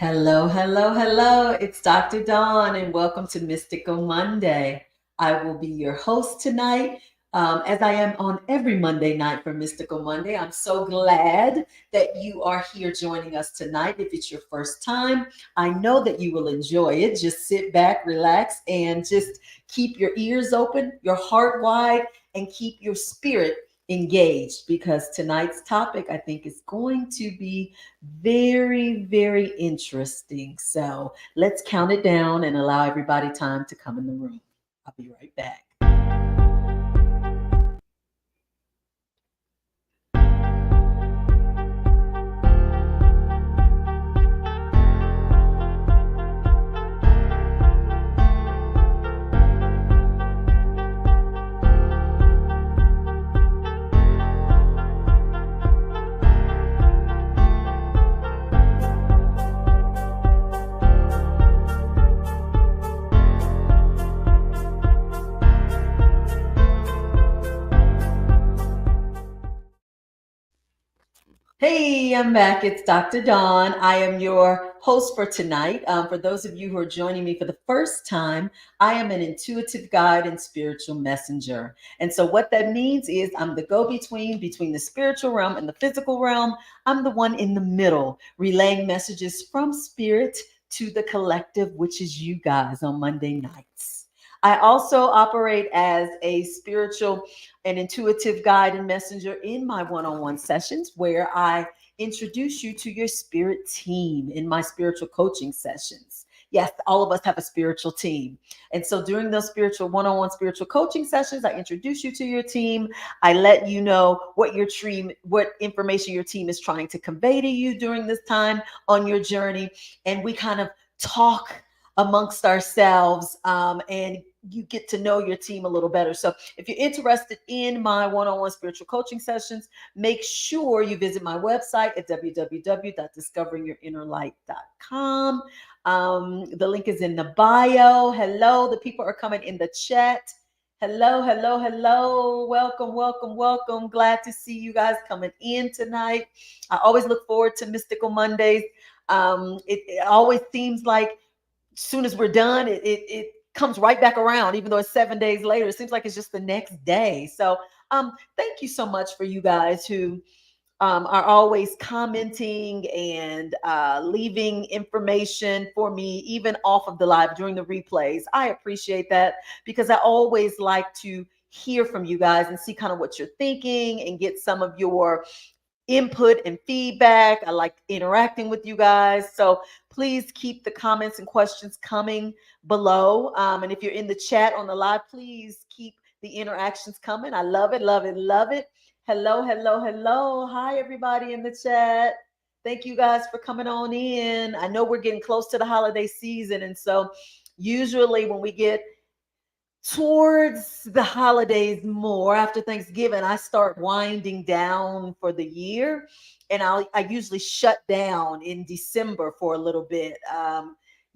Hello, hello, hello. It's Dr. Dawn, and welcome to Mystical Monday. I will be your host tonight, as I am on every Monday night for Mystical Monday. I'm so glad that you are here joining us tonight. If it's your first time, I know that you will enjoy it. Just sit back, relax, and just keep your ears open, your heart wide, and keep your spirit engaged because tonight's topic, I think, is going to be very, very interesting. So let's count it down and allow everybody time to come in the room. I'll be right back. Hey, I'm back. It's Dr. Dawn. I am your host for tonight. For those of you who are joining me for the first time, I am an intuitive guide and spiritual messenger. And so, what that means is I'm the go between the spiritual realm and the physical realm. I'm the one in the middle, relaying messages from spirit to the collective, which is you guys on Monday nights. I also operate as a spiritual an intuitive guide and messenger in my one-on-one sessions where I introduce you to your spirit team in my spiritual coaching sessions. Yes, all of us have a spiritual team. And so during those spiritual one-on-one spiritual coaching sessions, I introduce you to your team. I let you know what information your team is trying to convey to you during this time on your journey. And we kind of talk amongst ourselves and you get to know your team a little better. So if you're interested in my one-on-one spiritual coaching sessions, make sure you visit my website at www.discoveringyourinnerlight.com. The link is in the bio. Hello, the people are coming in the chat. Hello, hello, hello. Welcome, welcome, welcome. Glad to see you guys coming in tonight. I always look forward to Mystical Mondays. It always seems like soon as we're done, it comes right back around, even though it's 7 days later. It seems like it's just the next day. So thank you so much for you guys who are always commenting and leaving information for me, even off of the live during the replays. I appreciate that because I always like to hear from you guys and see kind of what you're thinking and get some of your input and feedback. I like interacting with you guys. So please keep the comments and questions coming below. And if you're in the chat on the live, please keep the interactions coming. I love it, love it, love it. Hello, hello, hello. Hi, everybody in the chat. Thank you guys for coming on in. I know we're getting close to the holiday season. And so usually when we get towards the holidays more after Thanksgiving, I start winding down for the year. And I usually shut down in December for a little bit,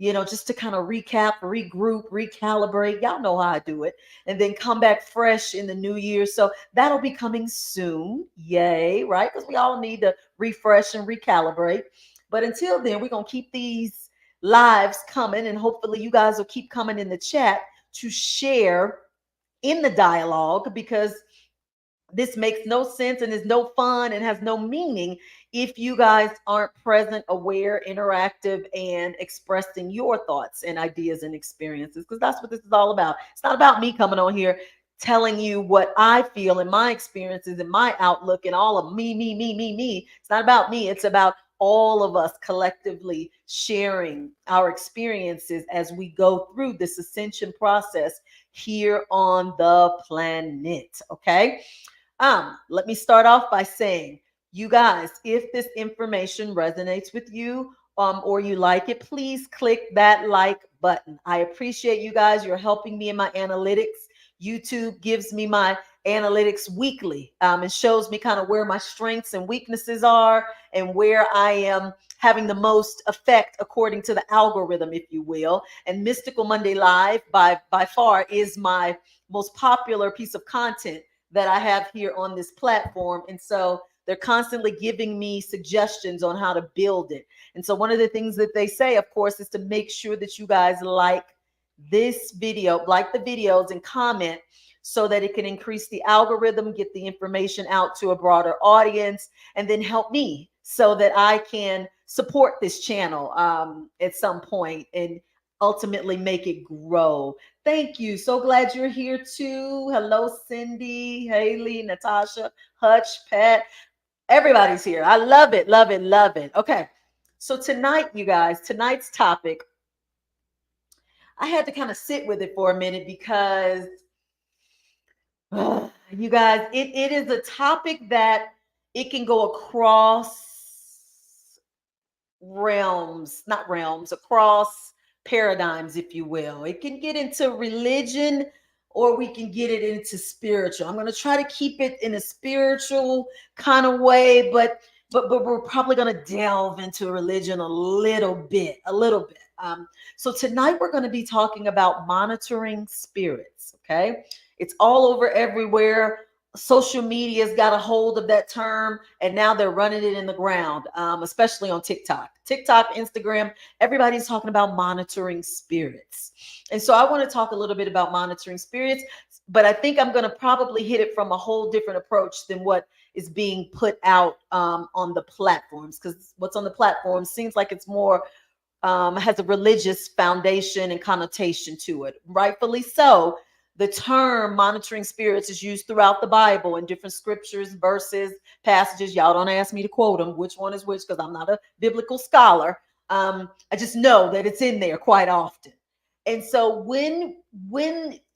just to kind of recap, regroup, recalibrate. Y'all know how I do it. And then come back fresh in the new year. So that'll be coming soon. Yay, right? Because we all need to refresh and recalibrate. But until then, we're going to keep these lives coming. And hopefully, you guys will keep coming in the chat to share in the dialogue because this makes no sense and is no fun and has no meaning if you guys aren't present, aware, interactive, and expressing your thoughts and ideas and experiences, because that's what this is all about. It's not about me coming on here telling you what I feel and my experiences and my outlook and all of me, me, me, me, me. It's not about me. It's about all of us collectively sharing our experiences as we go through this ascension process here on the planet. Okay. Let me start off by saying, you guys, if this information resonates with you, or you like it, please click that like button. I appreciate you guys. You're helping me in my analytics. YouTube gives me my analytics weekly, and shows me kind of where my strengths and weaknesses are and where I am having the most effect according to the algorithm, if you will. And Mystical Monday Live by far is my most popular piece of content that I have here on this platform. And so they're constantly giving me suggestions on how to build it. And so one of the things that they say, of course, is to make sure that you guys like this video, like the videos, and comment so that it can increase the algorithm, get the information out to a broader audience, and then help me so that I can support this channel at some point and ultimately make it grow. Thank you. So glad you're here too. Hello, Cindy, Haley, Natasha, Hutch, Pat. Everybody's here. I love it, love it, love it. Okay. So tonight, you guys, tonight's topic, I had to kind of sit with it for a minute because you guys, it is a topic that it can go across realms, not realms, across paradigms, if you will. It can get into religion or we can get it into spiritual. I'm going to try to keep it in a spiritual kind of way, but we're probably going to delve into religion a little bit, a little bit. So tonight we're going to be talking about monitoring spirits. Okay, it's all over everywhere. Social media's got a hold of that term, and now they're running it in the ground, especially on TikTok, Instagram. Everybody's talking about monitoring spirits. And so I want to talk a little bit about monitoring spirits, but I think I'm going to probably hit it from a whole different approach than what is being put out on the platforms, because what's on the platform seems like it's more has a religious foundation and connotation to it. Rightfully so. The term monitoring spirits is used throughout the Bible in different scriptures, verses, passages. Y'all don't ask me to quote them, which one is which, because I'm not a biblical scholar. I just know that it's in there quite often. And so when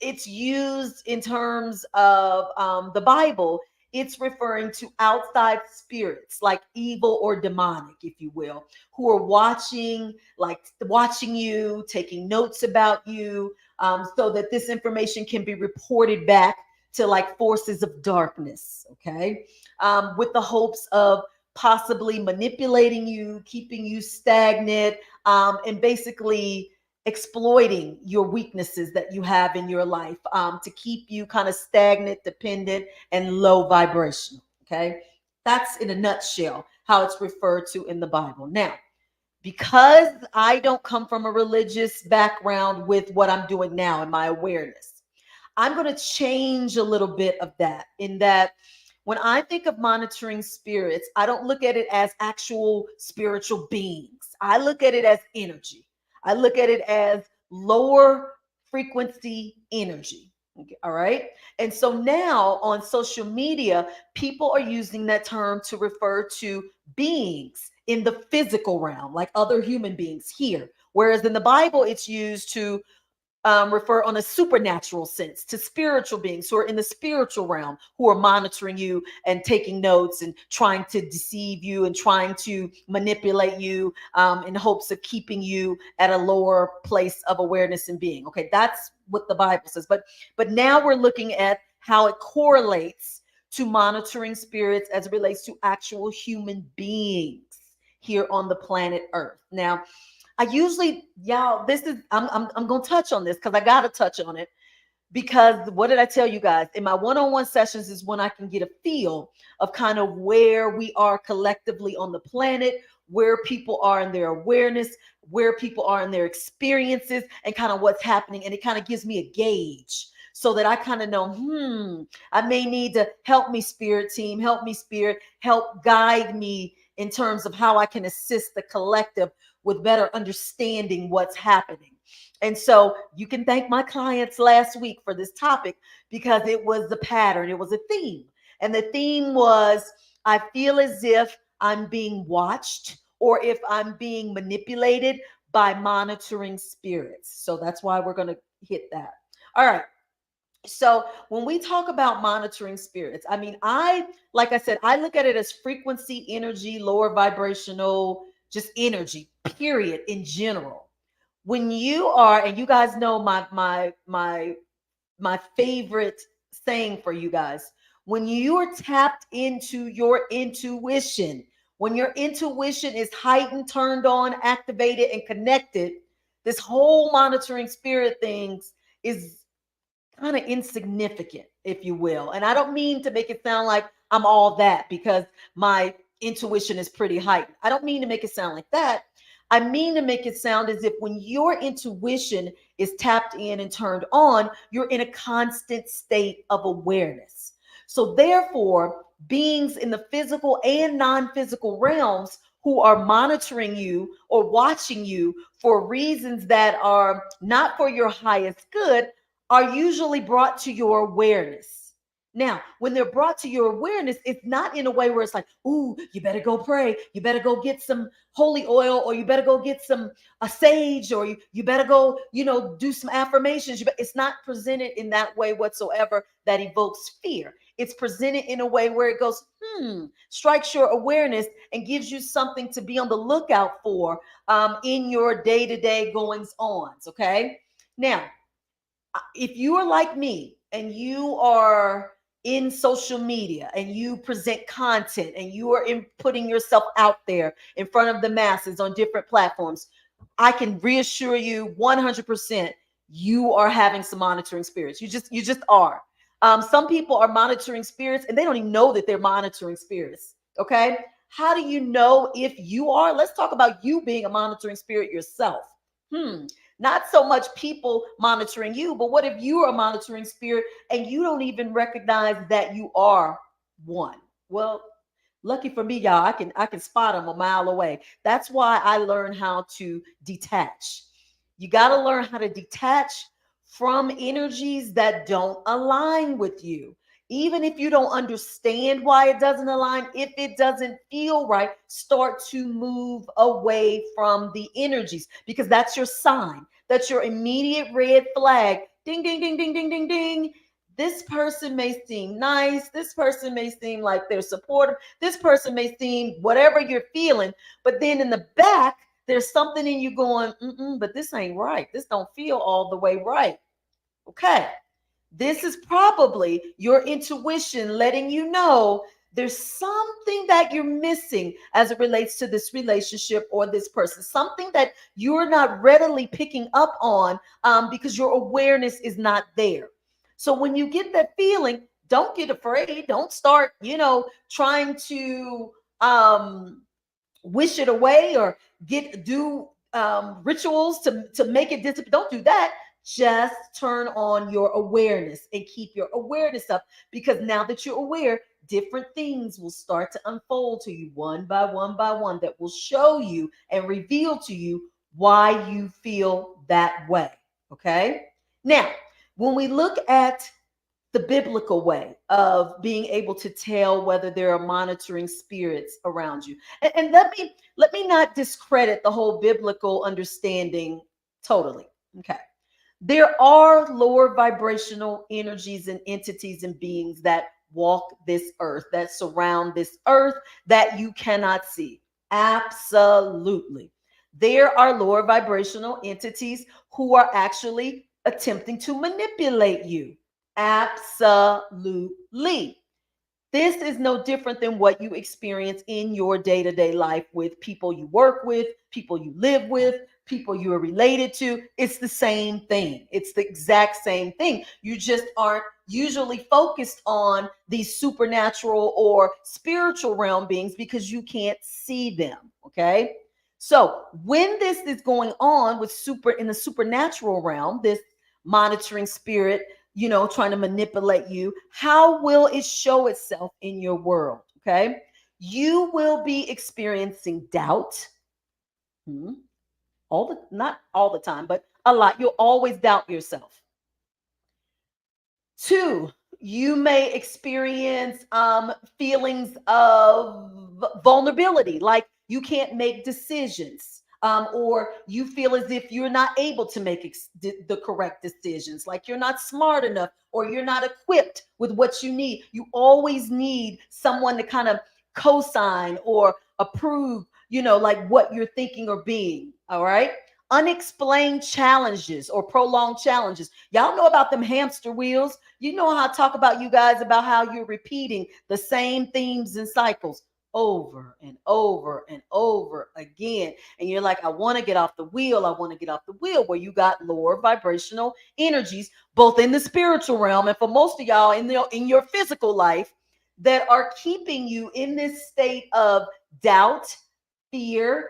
it's used in terms of the Bible, it's referring to outside spirits like evil or demonic, if you will, who are watching, like watching you, taking notes about you, so that this information can be reported back to like forces of darkness, okay, with the hopes of possibly manipulating you, keeping you stagnant, and basically exploiting your weaknesses that you have in your life, to keep you kind of stagnant, dependent, and low vibrational. Okay, that's in a nutshell how it's referred to in the Bible. Now, because I don't come from a religious background with what I'm doing now in my awareness, I'm going to change a little bit of that, in that when I think of monitoring spirits, I don't look at it as actual spiritual beings. I look at it as energy. I look at it as lower frequency energy. Okay, all right. And so now on social media, people are using that term to refer to beings in the physical realm, like other human beings here. Whereas in the Bible, it's used to refer on a supernatural sense to spiritual beings who are in the spiritual realm, who are monitoring you and taking notes and trying to deceive you and trying to manipulate you, in hopes of keeping you at a lower place of awareness and being. Okay, that's what the Bible says. But now we're looking at how it correlates to monitoring spirits as it relates to actual human beings here on the planet Earth. Now, I usually, y'all, this is, I'm going to touch on this because I got to touch on it, because what did I tell you guys? In my one-on-one sessions is when I can get a feel of kind of where we are collectively on the planet, where people are in their awareness, where people are in their experiences, and kind of what's happening. And it kind of gives me a gauge so that I kind of know, I may need to help me, spirit team, help me, spirit, help guide me in terms of how I can assist the collective with better understanding what's happening. And so you can thank my clients last week for this topic, because it was the pattern, it was a theme. And the theme was, I feel as if I'm being watched or if I'm being manipulated by monitoring spirits. So that's why we're going to hit that. All right. So when we talk about monitoring spirits, I mean, like I said, I look at it as frequency, energy, lower vibrational, just energy, period, in general. When you are, and you guys know my favorite saying for you guys, when you're tapped into your intuition, when your intuition is heightened, turned on, activated, and connected, this whole monitoring spirit things is kind of insignificant, if you will. And I don't mean to make it sound like I'm all that because my intuition is pretty heightened. I don't mean to make it sound like that. I mean to make it sound as if when your intuition is tapped in and turned on, you're in a constant state of awareness. So, therefore, beings in the physical and non physical realms who are monitoring you or watching you for reasons that are not for your highest good are usually brought to your awareness. Now, when they're brought to your awareness, it's not in a way where it's like, ooh, you better go pray. You better go get some holy oil, or you better go get some a sage, or you better go, do some affirmations. It's not presented in that way whatsoever that evokes fear. It's presented in a way where it goes, strikes your awareness and gives you something to be on the lookout for in your day-to-day goings-ons. Okay. Now, if you are like me and you are in social media and you present content and you are putting yourself out there in front of the masses on different platforms, I can reassure you 100% you are having some monitoring spirits. You just are. Some people are monitoring spirits and they don't even know that they're monitoring spirits. Okay. How do you know if you are? Let's talk about you being a monitoring spirit yourself. Not so much people monitoring you, but what if you are a monitoring spirit and you don't even recognize that you are one? Well, lucky for me, y'all, I can spot them a mile away. That's why I learned how to detach. You got to learn how to detach from energies that don't align with you. Even if you don't understand why it doesn't align, if it doesn't feel right, start to move away from the energies because that's your sign. That's your immediate red flag. Ding, ding, ding, ding, ding, ding, ding. This person may seem nice. This person may seem like they're supportive. This person may seem whatever you're feeling. But then in the back, there's something in you going, but this ain't right. This don't feel all the way right. Okay. This is probably your intuition letting you know there's something that you're missing as it relates to this relationship or this person, something that you're not readily picking up on because your awareness is not there. So when you get that feeling, don't get afraid. Don't start, trying to wish it away or do rituals to make it disappear. Don't do that. Just turn on your awareness and keep your awareness up because now that you're aware, different things will start to unfold to you one by one that will show you and reveal to you why you feel that way. Okay. Now, when we look at the biblical way of being able to tell whether there are monitoring spirits around you. And let me not discredit the whole biblical understanding totally. Okay. There are lower vibrational energies and entities and beings that walk this earth, that surround this earth that you cannot see. Absolutely. There are lower vibrational entities who are actually attempting to manipulate you. Absolutely. This is no different than what you experience in your day to day life with people you work with, people you live with, people you are related to. It's the same thing. It's the exact same thing. You just aren't usually focused on these supernatural or spiritual realm beings because you can't see them. Okay. So when this is going on with in the supernatural realm, this monitoring spirit, trying to manipulate you, how will it show itself in your world? Okay. You will be experiencing doubt. Not all the time, but a lot. You'll always doubt yourself. Two, you may experience feelings of vulnerability, like you can't make decisions, or you feel as if you're not able to make the correct decisions, like you're not smart enough or you're not equipped with what you need. You always need someone to kind of co-sign or approve, like what you're thinking or being. All right. Unexplained challenges or prolonged challenges. Y'all know about them hamster wheels. You know how I talk about you guys about how you're repeating the same themes and cycles over and over and over again. And you're like, I want to get off the wheel. I want to get off the wheel, where you got lower vibrational energies, both in the spiritual realm and for most of y'all in your physical life that are keeping you in this state of doubt, fear,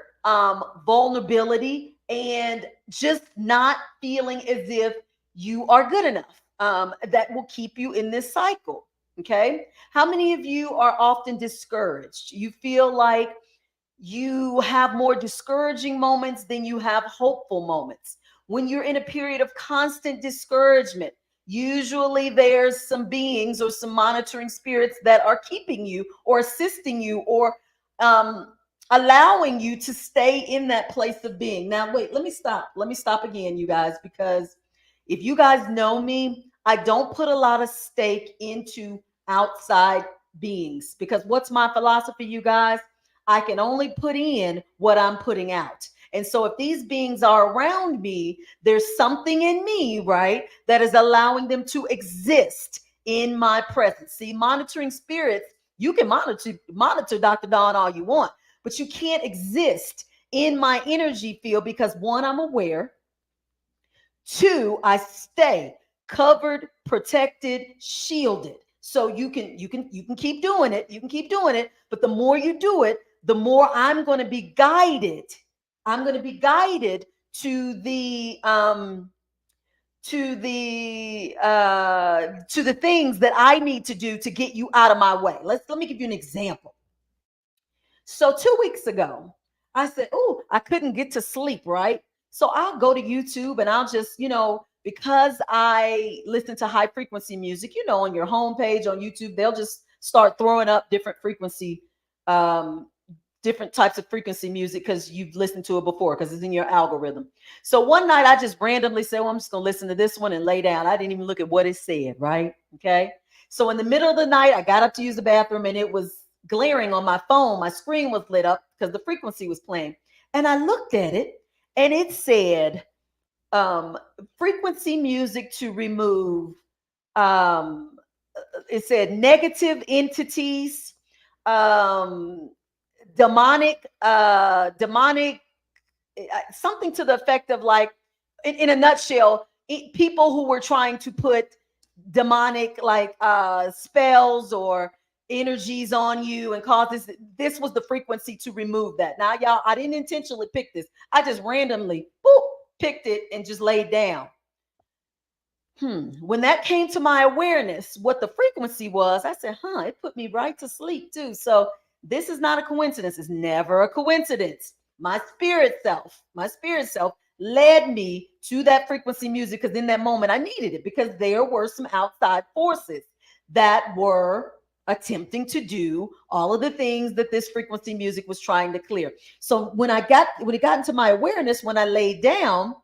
vulnerability, and just not feeling as if you are good enough. That will keep you in this cycle. Okay. How many of you are often discouraged? You feel like you have more discouraging moments than you have hopeful moments. When you're in a period of constant discouragement, usually there's some beings or some monitoring spirits that are keeping you or assisting you or um, allowing you to stay in that place of being. Now, wait, let me stop. Let me stop again, you guys, because if you guys know me, I don't put a lot of stake into outside beings because what's my philosophy, you guys? I can only put in what I'm putting out. And so if these beings are around me, there's something in me, right, that is allowing them to exist in my presence. See, monitoring spirits, you can monitor Dr. Dawn all you want, but you can't exist in my energy field because one, I'm aware. Two, I stay covered, protected, shielded. So you can keep doing it. You can keep doing it, but the more you do it, the more I'm going to be guided. I'm going to be guided to the things that I need to do to get you out of my way. Let me give you an example. So 2 weeks ago, I said, "Oh, I couldn't get to sleep, right? So I'll go to YouTube and I'll just, because I listen to high frequency music, on your homepage on YouTube, they'll just start throwing up um, different types of frequency music because you've listened to it before because it's in your algorithm. So one night I just randomly said, well, I'm just going to listen to this one and lay down. I didn't even look at what it said, right? Okay. So in the middle of the night, I got up to use the bathroom and it was glaring on my phone. My screen was lit up because the frequency was playing. And I looked at it and it said, um, frequency music to remove, um, it said negative entities, um, demonic something to the effect of like in a nutshell, people who were trying to put demonic like spells or energies on you and cause this was the frequency to remove that. Now y'all, I didn't intentionally pick this. I just randomly boop, picked it and just laid down. When that came to my awareness, what the frequency was, I said, it put me right to sleep too. So this is not a coincidence. It's never a coincidence. My spirit self led me to that frequency music because in that moment I needed it because there were some outside forces that were attempting to do all of the things that this frequency music was trying to clear. So when it got into my awareness, when I laid down,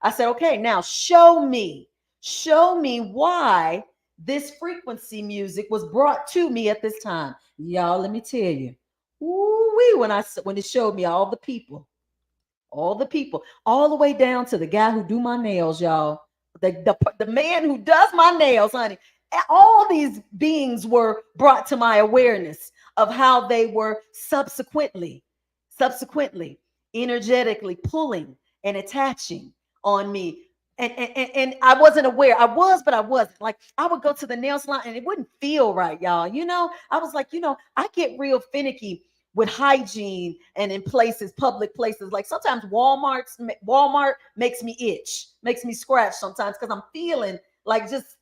I said, okay, now show me why this frequency music was brought to me at this time. Y'all, let me tell you. Ooh-wee, when it showed me all the people, all the way down to the guy who do my nails, y'all. The man who does my nails, honey. All these beings were brought to my awareness of how they were subsequently, energetically pulling and attaching on me. And I wasn't aware. I was, but I wasn't. Like I would go to the nail salon and it wouldn't feel right, y'all. I was like, I get real finicky with hygiene and in public places. Like sometimes Walmart makes me itch, makes me scratch sometimes because I'm feeling like just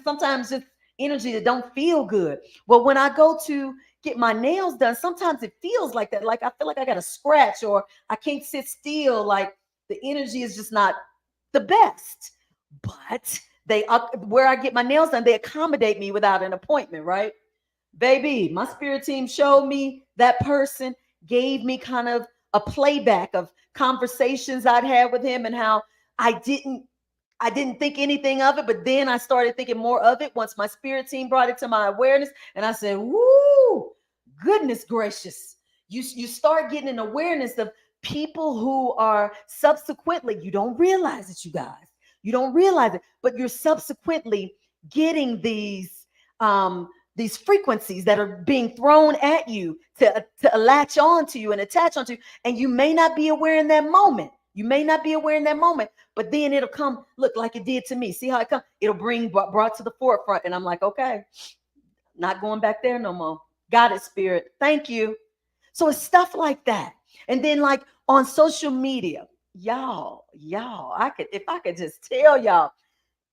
sometimes just energy that don't feel good. Well, when I go to get my nails done, sometimes it feels like that. Like I feel like I got a scratch or I can't sit still. Like the energy is just not the best. But where I get my nails done, they accommodate me without an appointment, right? Baby, my spirit team showed me that person, gave me kind of a playback of conversations I'd had with him and how I didn't I didn't think anything of it, but then I started thinking more of it once my spirit team brought it to my awareness. And I said, woo, goodness gracious. You start getting an awareness of people who are subsequently, you don't realize it, you guys. You don't realize it, but you're subsequently getting these frequencies that are being thrown at you to latch on to you and attach onto you. And you may not be aware in that moment. You may not be aware in that moment, but then it'll come, look like it did to me. See how it comes? It'll brought to the forefront. And I'm like, okay, Not going back there no more. Got it, spirit. Thank you. So it's stuff like that. And then like on social media, y'all, I could, if I could just tell y'all,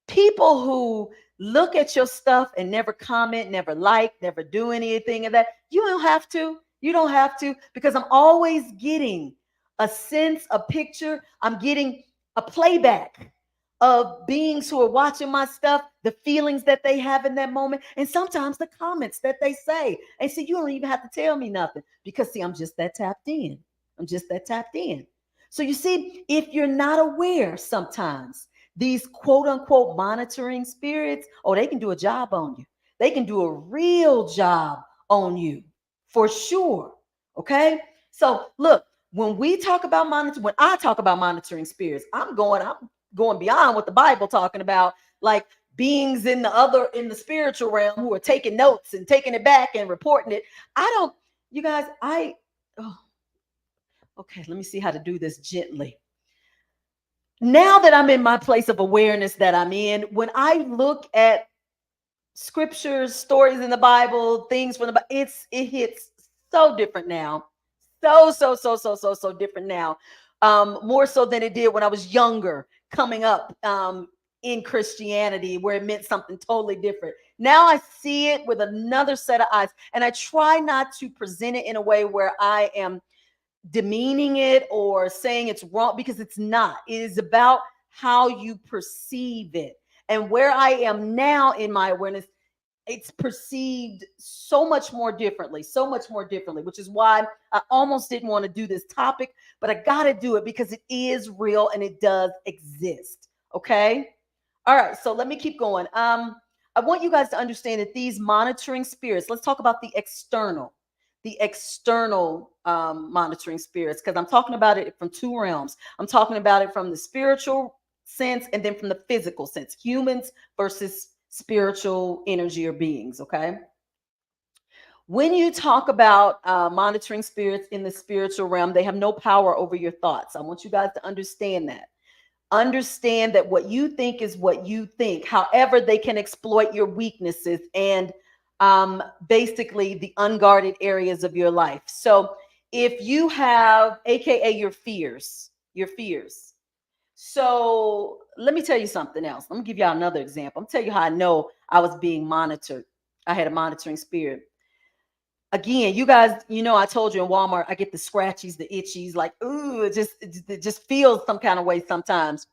people who look at your stuff and never comment, never like, never do anything of that, you don't have to. You don't have to, because I'm always getting a sense, a picture. I'm getting a playback of beings who are watching my stuff, the feelings that they have in that moment, and sometimes the comments that they say. And see, you don't even have to tell me nothing because, see, I'm just that tapped in. I'm just that tapped in. So you see, if you're not aware sometimes, these quote unquote monitoring spirits, oh, they can do a job on you. They can do a real job on you for sure. Okay. So look, when we talk about monitoring, when I talk about monitoring spirits, I'm going beyond what the Bible talking about, like beings in the spiritual realm who are taking notes and taking it back and reporting it. I don't, you guys, oh, okay, let me see how to do this gently. Now that I'm in my place of awareness that I'm in, when I look at scriptures, stories in the Bible, things from the Bible, it hits so different now. So different now. More so than it did when I was younger, coming up in Christianity, where it meant something totally different. Now I see it with another set of eyes, and I try not to present it in a way where I am demeaning it or saying it's wrong, because it's not. It is about how you perceive it. And where I am now in my awareness, it's perceived so much more differently, which is why I almost didn't want to do this topic, but I got to do it because it is real and it does exist. Okay. All right. So let me keep going. I want you guys to understand that these monitoring spirits, let's talk about the external monitoring spirits, because I'm talking about it from two realms. I'm talking about it from the spiritual sense and then from the physical sense, humans versus spiritual energy or beings. Okay. When you talk about monitoring spirits in the spiritual realm, they have no power over your thoughts. I want you guys to understand that. Understand that what you think is what you think. However, they can exploit your weaknesses and basically the unguarded areas of your life. So if you have, AKA your fears. So let me tell you something else. Let me give y'all another example. I'm tell you how I know I was being monitored. I had a monitoring spirit. Again, you guys, I told you in Walmart, I get the scratchies, the itchies, like, ooh, it just feels some kind of way sometimes.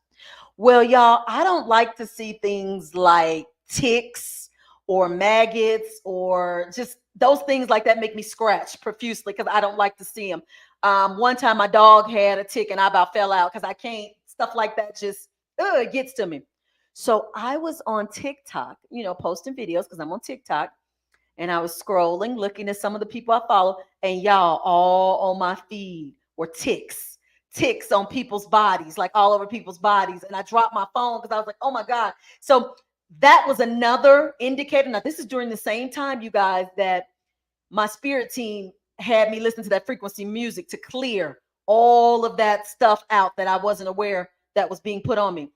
Well, y'all, I don't like to see things like ticks or maggots or just those things like that make me scratch profusely because I don't like to see them. One time my dog had a tick and I about fell out because I can't, stuff like that just, it gets to me. So I was on TikTok, posting videos because I'm on TikTok, and I was scrolling, looking at some of the people I follow, and y'all, all on my feed were ticks on people's bodies, like all over people's bodies. And I dropped my phone because I was like, oh my God. So that was another indicator. Now, this is during the same time, you guys, that my spirit team had me listen to that frequency music to clear all of that stuff out that I wasn't aware that was being put on me.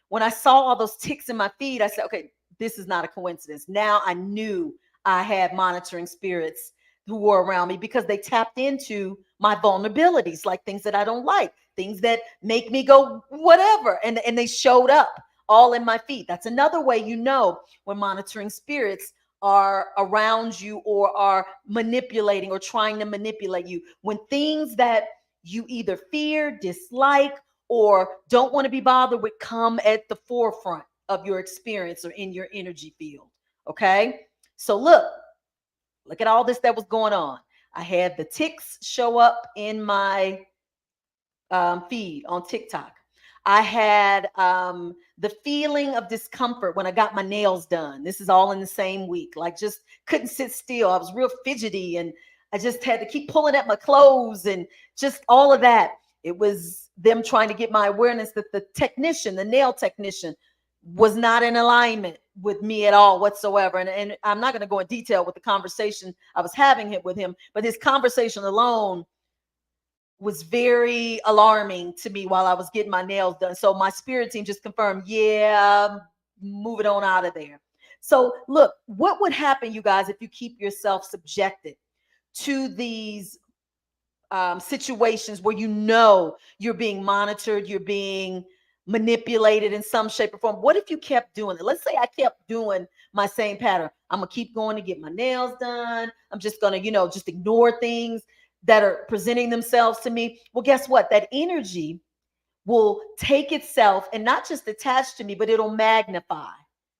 When I saw all those ticks in my feed, I said, okay, this is not a coincidence. Now I knew I had monitoring spirits who were around me because they tapped into my vulnerabilities, like things that I don't like, things that make me go whatever. And they showed up all in my feed. That's another way when monitoring spirits are around you or are manipulating or trying to manipulate you. When things that you either fear, dislike, or don't want to be bothered with come at the forefront of your experience or in your energy field. Okay. So look at all this that was going on. I had the ticks show up in my feed on TikTok. I had the feeling of discomfort when I got my nails done. This is all in the same week. Like, just couldn't sit still. I was real fidgety and I just had to keep pulling at my clothes and just all of that. It was them trying to get my awareness that the nail technician, was not in alignment with me at all whatsoever. And I'm not going to go in detail with the conversation I was having with him, but his conversation alone was very alarming to me while I was getting my nails done. So my spirit team just confirmed, yeah, move it on out of there. So, look, what would happen, you guys, if you keep yourself subjected to these situations where you know you're being monitored, you're being manipulated in some shape or form? What if you kept doing it? Let's say I kept doing my same pattern. I'm gonna keep going to get my nails done. I'm just gonna, just ignore things that are presenting themselves to me. Well, guess what? That energy will take itself and not just attach to me, but it'll magnify.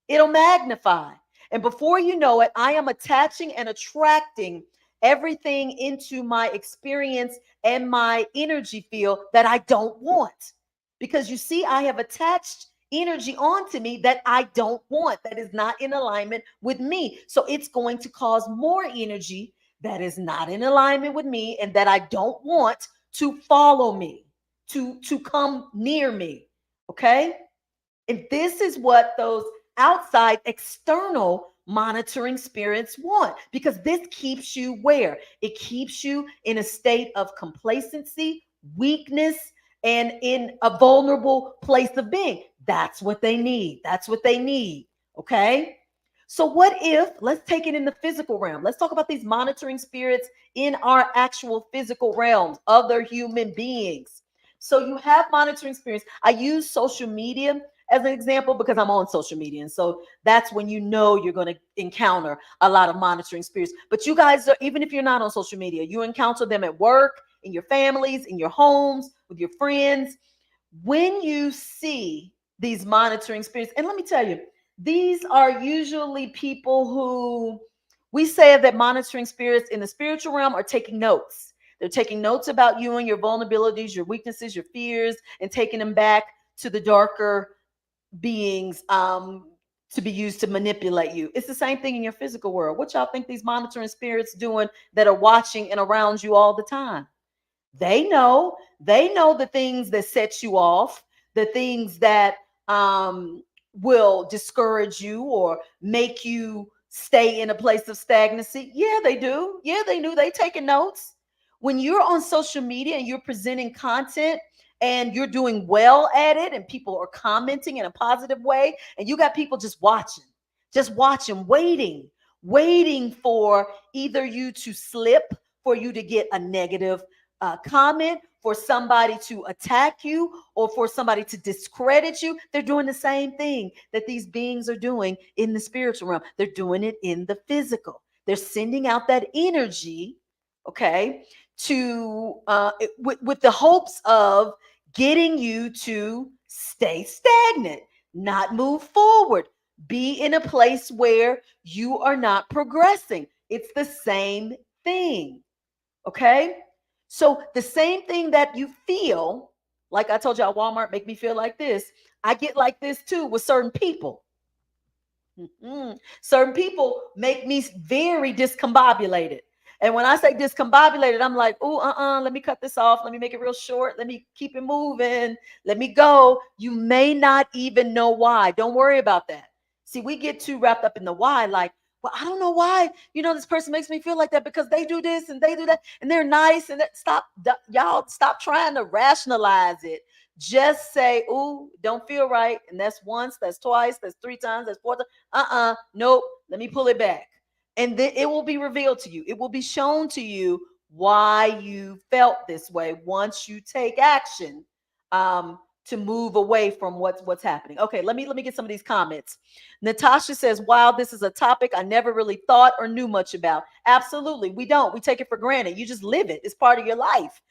It'll magnify. And before you know it, I am attaching and attracting everything into my experience and my energy field that I don't want. Because you see, I have attached energy onto me that I don't want, that is not in alignment with me. So it's going to cause more energy that is not in alignment with me and that I don't want to follow me, to come near me. Okay? And this is what those outside external monitoring spirits want, because this keeps you where? It keeps you in a state of complacency, weakness, and in a vulnerable place of being. That's what they need. That's what they need. Okay? So, what if, let's take it in the physical realm? Let's talk about these monitoring spirits in our actual physical realms, other human beings. So, you have monitoring spirits. I use social media as an example because I'm on social media. And so that's when you know you're going to encounter a lot of monitoring spirits. But you guys, even if you're not on social media, you encounter them at work, in your families, in your homes, with your friends. When you see these monitoring spirits, and let me tell you, these are usually people who, we say that monitoring spirits in the spiritual realm are taking notes. They're taking notes about you and your vulnerabilities, your weaknesses, your fears, and taking them back to the darker beings, to be used to manipulate you. It's the same thing in your physical world. What y'all think these monitoring spirits doing that are watching and around you all the time? They know the things that set you off, the things that will discourage you or make you stay in a place of stagnancy. Yeah, they do. Yeah, they do. They taking notes. When you're on social media and you're presenting content and you're doing well at it and people are commenting in a positive way, and you got people just watching, waiting for either you to slip, for you to get a negative comment, for somebody to attack you, or for somebody to discredit you. They're doing the same thing that these beings are doing in the spiritual realm. They're doing it in the physical. They're sending out that energy, okay, to with the hopes of getting you to stay stagnant, not move forward, be in a place where you are not progressing. It's the same thing. Okay. So the same thing that you feel, like I told you at Walmart, make me feel like this. I get like this too with certain people. Certain people make me very discombobulated. And when I say discombobulated, I'm like, oh, let me cut this off. Let me make it real short. Let me keep it moving. Let me go. You may not even know why. Don't worry about that. See, we get too wrapped up in the why, like, well, I don't know why, this person makes me feel like that because they do this and they do that and they're nice and that. Y'all stop trying to rationalize it. Just say, ooh, don't feel right. And that's once, that's twice, that's three times, that's four times. Nope. Let me pull it back. And then it will be revealed to you. It will be shown to you why you felt this way once you take action to move away from what's happening. Okay, let me get some of these comments. Natasha says, wow, this is a topic I never really thought or knew much about. Absolutely. We don't. We take it for granted. You just live it. It's part of your life.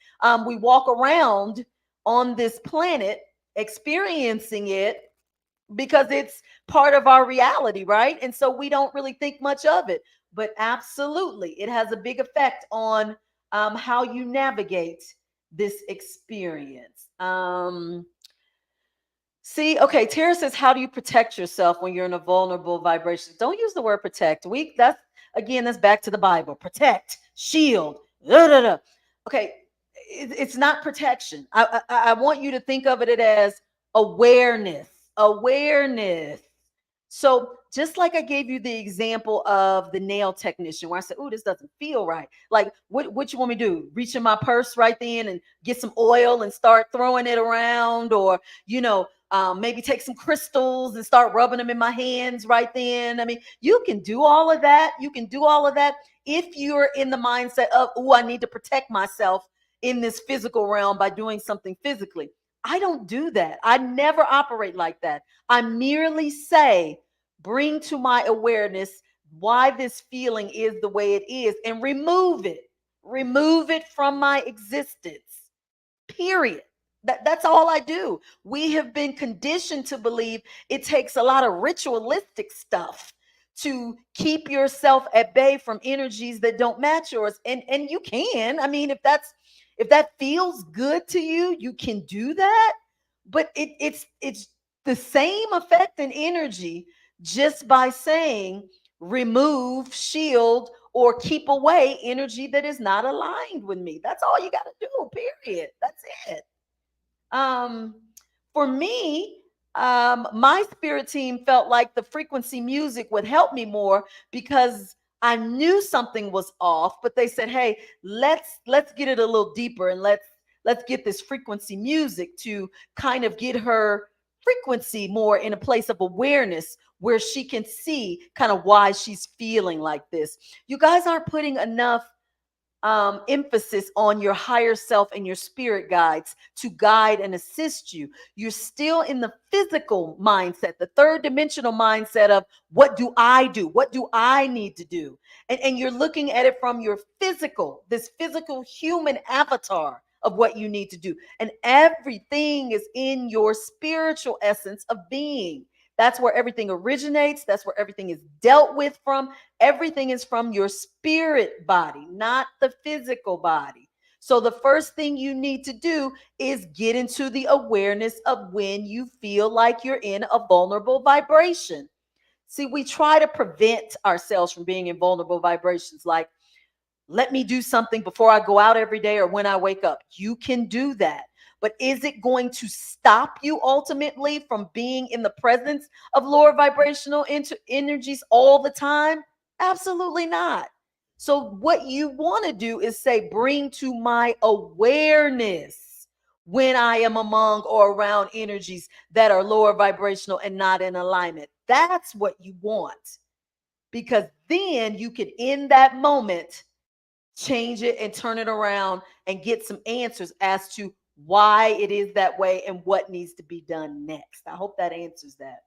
We walk around on this planet experiencing it because it's part of our reality, right? And so we don't really think much of it. But absolutely, it has a big effect on how you navigate this experience. See, okay, Tara says, how do you protect yourself when you're in a vulnerable vibration? Don't use the word protect. That's back to the Bible. Protect, shield, da, da, da. Okay, it's not protection. I want you to think of it as awareness. Awareness. So just like I gave you the example of the nail technician where I said, "Oh, this doesn't feel right." Like, what you want me to do? Reach in my purse right then and get some oil and start throwing it around, or maybe take some crystals and start rubbing them in my hands right then. I mean, you can do all of that. You can do all of that if you're in the mindset of, "Oh, I need to protect myself in this physical realm by doing something physically." I don't do that. I never operate like that. I merely say, bring to my awareness why this feeling is the way it is and remove it. Remove it from my existence. Period. That's all I do. We have been conditioned to believe it takes a lot of ritualistic stuff to keep yourself at bay from energies that don't match yours. And you can. I mean, if that feels good to you, you can do that. But it's the same effect and energy just by saying remove, shield, or keep away energy that is not aligned with me. That's all you got to do, period. That's it. Um, for me, my spirit team felt like the frequency music would help me more because I knew something was off, but they said, "Hey, let's get it a little deeper and let's get this frequency music to kind of get her frequency more in a place of awareness where she can see kind of why she's feeling like this." You guys aren't putting enough emphasis on your higher self and your spirit guides to guide and assist you. You're still in the physical mindset, the third dimensional mindset of what do I do? What do I need to do? And you're looking at it from your physical, this physical human avatar of what you need to do. And everything is in your spiritual essence of being. That's where everything originates. That's where everything is dealt with from. Everything is from your spirit body, not the physical body. So the first thing you need to do is get into the awareness of when you feel like you're in a vulnerable vibration. See, we try to prevent ourselves from being in vulnerable vibrations, like, let me do something before I go out every day or when I wake up. You can do that. But is it going to stop you ultimately from being in the presence of lower vibrational energies all the time? Absolutely not. So, what you want to do is say, bring to my awareness when I am among or around energies that are lower vibrational and not in alignment. That's what you want. Because then you can, in that moment, change it and turn it around and get some answers as to why it is that way and what needs to be done next. I hope that answers that.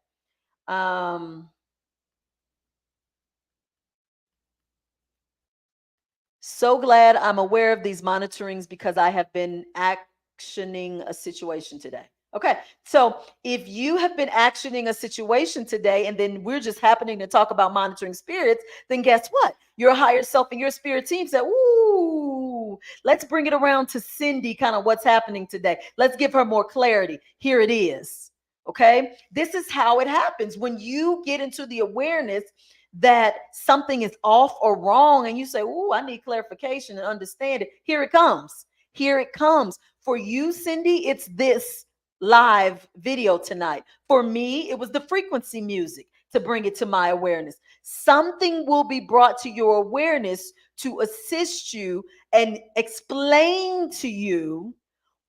So glad I'm aware of these monitorings because I have been actioning a situation today. Okay, so if you have been actioning a situation today and then we're just happening to talk about monitoring spirits, then guess what? Your higher self and your spirit team said, "Ooh, let's bring it around to Cindy, kind of what's happening today. Let's give her more clarity. Here it is." Okay, this is how it happens when you get into the awareness that something is off or wrong and you say, "Oh, I need clarification and understand it." Here it comes. Here it comes. For you, Cindy, it's this live video tonight. For me, it was the frequency music to bring it to my awareness. Something will be brought to your awareness to assist you and explain to you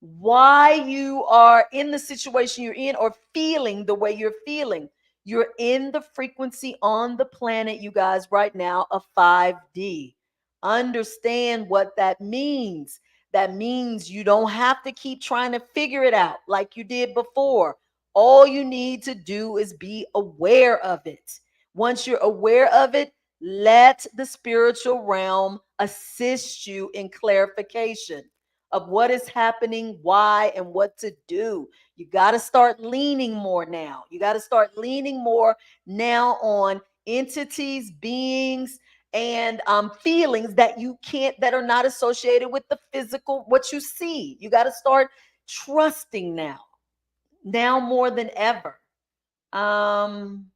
why you are in the situation you're in or feeling the way you're feeling. You're in the frequency on the planet, you guys, right now of 5D. Understand what that means. That means you don't have to keep trying to figure it out like you did before. All you need to do is be aware of it. Once you're aware of it, let the spiritual realm assist you in clarification of what is happening, why, and what to do. You got to start leaning more now. You got to start leaning more now on entities, beings, and feelings that you can't, that are not associated with the physical, what you see. You got to start trusting now more than ever. Um,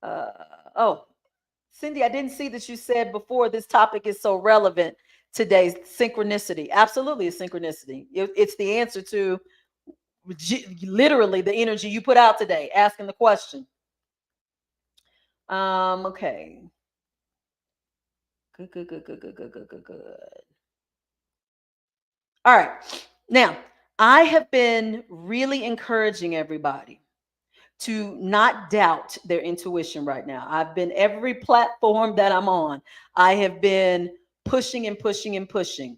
uh, oh, Cindy, I didn't see that you said before this topic is so relevant today. Synchronicity. Absolutely a synchronicity. It's the answer to literally the energy you put out today, asking the question. Okay. Good, good, good, good, good, good, good, good, good. All right. Now, I have been really encouraging everybody to not doubt their intuition right now. I've been every platform that I'm on. I have been pushing and pushing and pushing.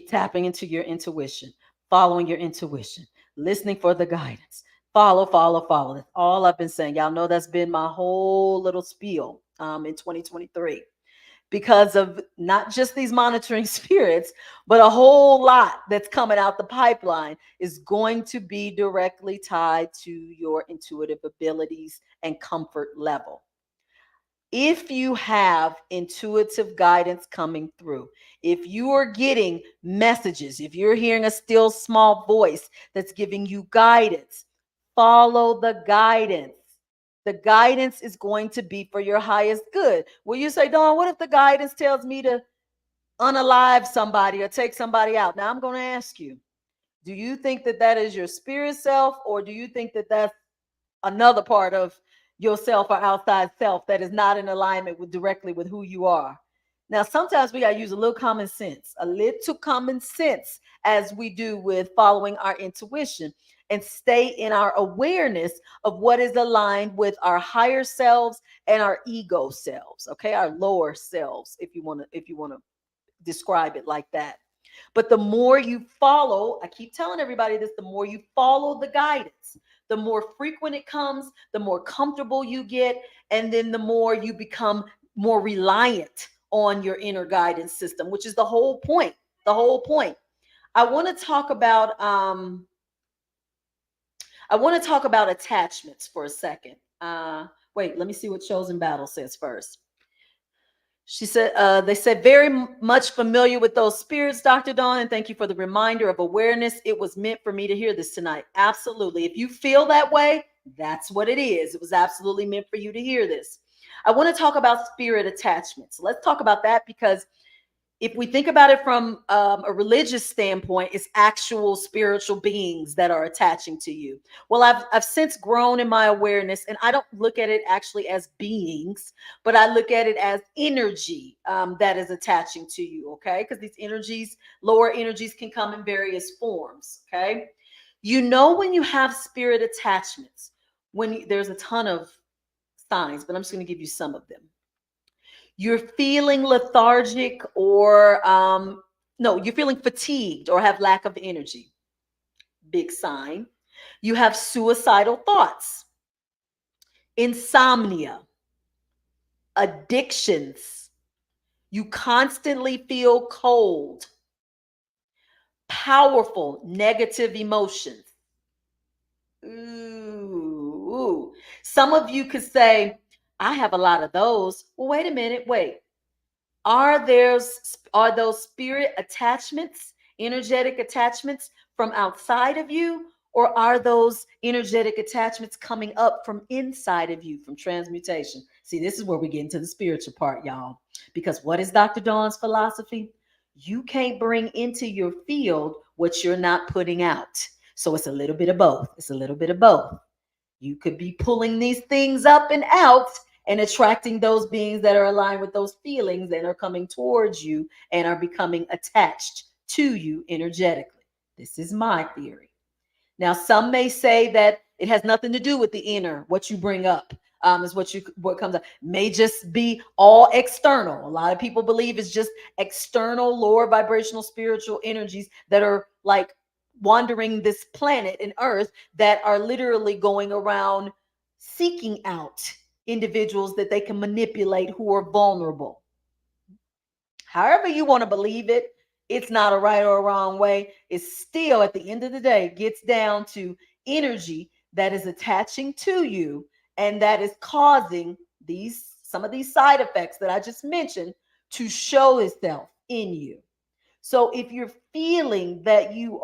Tapping into your intuition, following your intuition, listening for the guidance. Follow, follow, follow. That's all I've been saying. Y'all know that's been my whole little spiel in 2023, because of not just these monitoring spirits, but a whole lot that's coming out the pipeline is going to be directly tied to your intuitive abilities and comfort level. If you have intuitive guidance coming through, if you are getting messages, if you're hearing a still small voice that's giving you guidance, follow the guidance. The guidance is going to be for your highest good. Will you say, Dawn, what if the guidance tells me to unalive somebody or take somebody out? Now, I'm going to ask you, do you think that that is your spirit self, or do you think that that's another part of yourself or outside self that is not in alignment with directly with who you are? Now, sometimes we got to use a little common sense as we do with following our intuition, and stay in our awareness of what is aligned with our higher selves and our ego selves. Okay, our lower selves, if you want to describe it like that. But the more you follow, I keep telling everybody this, the more you follow the guidance, the more frequent it comes, the more comfortable you get, and then the more you become more reliant on your inner guidance system, which is the whole point. The whole point. I want to talk about attachments for a second. Wait, let me see what Chosen Battle says first. She said, they said, very much familiar with those spirits, Dr. Dawn, and thank you for the reminder of awareness. It was meant for me to hear this tonight. Absolutely. If you feel that way, that's what it is. It was absolutely meant for you to hear this. I want to talk about spirit attachments. Let's talk about that, because if we think about it from a religious standpoint, it's actual spiritual beings that are attaching to you. Well, I've since grown in my awareness, and I don't look at it actually as beings, but I look at it as energy that is attaching to you. Okay, because these energies, lower energies, can come in various forms. Okay, you know when you have spirit attachments, there's a ton of signs, but I'm just going to give you some of them. You're feeling lethargic, or no, you're feeling fatigued or have lack of energy. Big sign. You have suicidal thoughts, insomnia, addictions. You constantly feel cold, powerful negative emotions. Ooh. Some of you could say, I have a lot of those. Well, wait a minute. Wait. Are those spirit attachments, energetic attachments from outside of you, or are those energetic attachments coming up from inside of you from transmutation? See, this is where we get into the spiritual part, y'all. Because what is Dr. Dawn's philosophy? You can't bring into your field what you're not putting out. So it's a little bit of both. It's a little bit of both. You could be pulling these things up and out and attracting those beings that are aligned with those feelings and are coming towards you and are becoming attached to you energetically. This is my theory. Now, some may say that it has nothing to do with the inner, what you bring up. Is what comes up. May just be all external. A lot of people believe it's just external, lower vibrational spiritual energies that are like wandering this planet and earth, that are literally going around seeking out individuals that they can manipulate who are vulnerable. However you want to believe it, it's not a right or a wrong way. It's still, at the end of the day, gets down to energy that is attaching to you, and that is causing some of these side effects that I just mentioned to show itself in you. So if you're feeling that you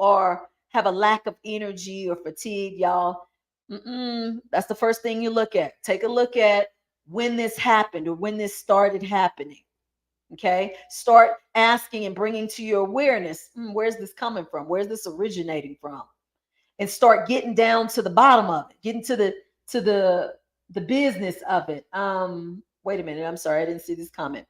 have a lack of energy or fatigue, y'all, that's the first thing you look at. Take a look at when this happened or when this started happening. Okay, start asking and bringing to your awareness, where's this coming from? Where's this originating from? and start getting down to the bottom of it, getting to the business of it. Wait a minute, I'm sorry, I didn't see this comment.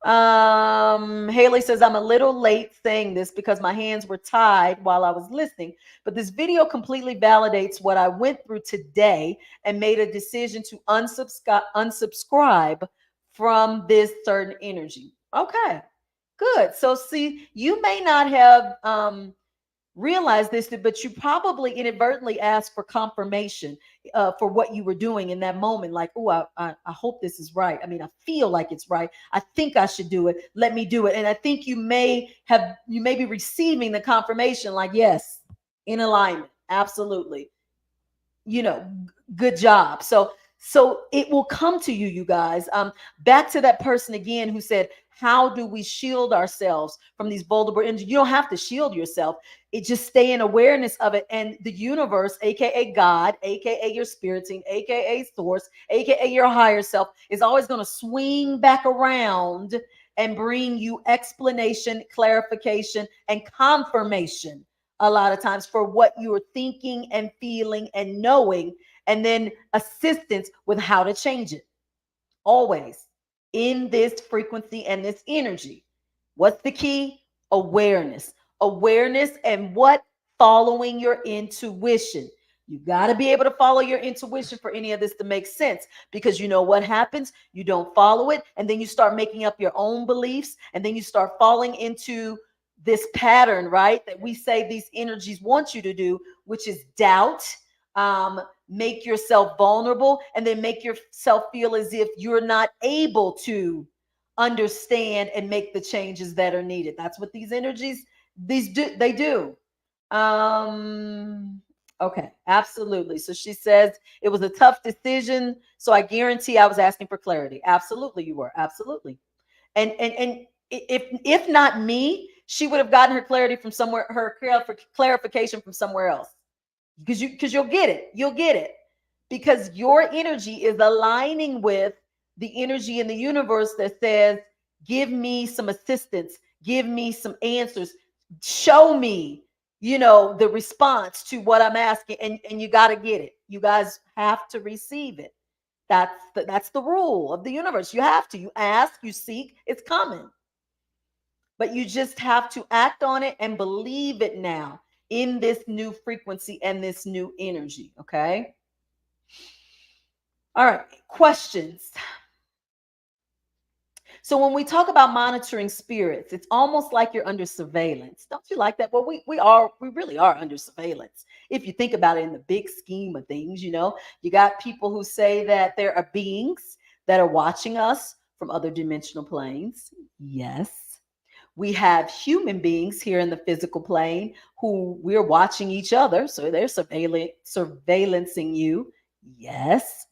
Haley says, I'm a little late saying this because my hands were tied while I was listening, but this video completely validates what I went through today and made a decision to unsubscribe from this certain energy. Okay, good. So see, you may not have realize this, but you probably inadvertently asked for confirmation for what you were doing in that moment. Like, oh, I hope this is right. I mean, I feel like it's right. I think I should do it. Let me do it. And I think you may be receiving the confirmation like, yes, in alignment. Absolutely. You know, good job. So it will come to you, you guys. Back to that person again who said, how do we shield ourselves from these vulnerable energies? You don't have to shield yourself. It just stay in awareness of it. And the universe, aka God, aka your spirit team, aka source, aka your higher self, is always going to swing back around and bring you explanation, clarification, and confirmation a lot of times for what you are thinking and feeling and knowing, and then assistance with how to change it. Always in this frequency and this energy. What's the key? Awareness. Awareness and what? Following your intuition. You got to be able to follow your intuition for any of this to make sense, because you know what happens? You don't follow it, and then you start making up your own beliefs, and then you start falling into this pattern, right? That we say these energies want you to do, which is doubt, make yourself vulnerable, and then make yourself feel as if you're not able to understand and make the changes that are needed. That's what these energies, they do. Um, okay, absolutely. So she says it was a tough decision. So I guarantee I was asking for clarity. Absolutely, you were. Absolutely. And if not me, she would have gotten her clarity from somewhere, her clarification from somewhere else. Because you'll get it. You'll get it. Because your energy is aligning with the energy in the universe that says, give me some assistance, give me some answers, show me, the response to what I'm asking. And you got to get it. You guys have to receive it. That's the rule of the universe. You have to. You ask, you seek, it's coming. But you just have to act on it and believe it now in this new frequency and this new energy. Okay. All right. Questions. So when we talk about monitoring spirits, it's almost like you're under surveillance. Don't you like that? Well, we really are under surveillance. If you think about it in the big scheme of things, you got people who say that there are beings that are watching us from other dimensional planes. Yes. We have human beings here in the physical plane who we're watching each other. So they're surveillancing you. Yes.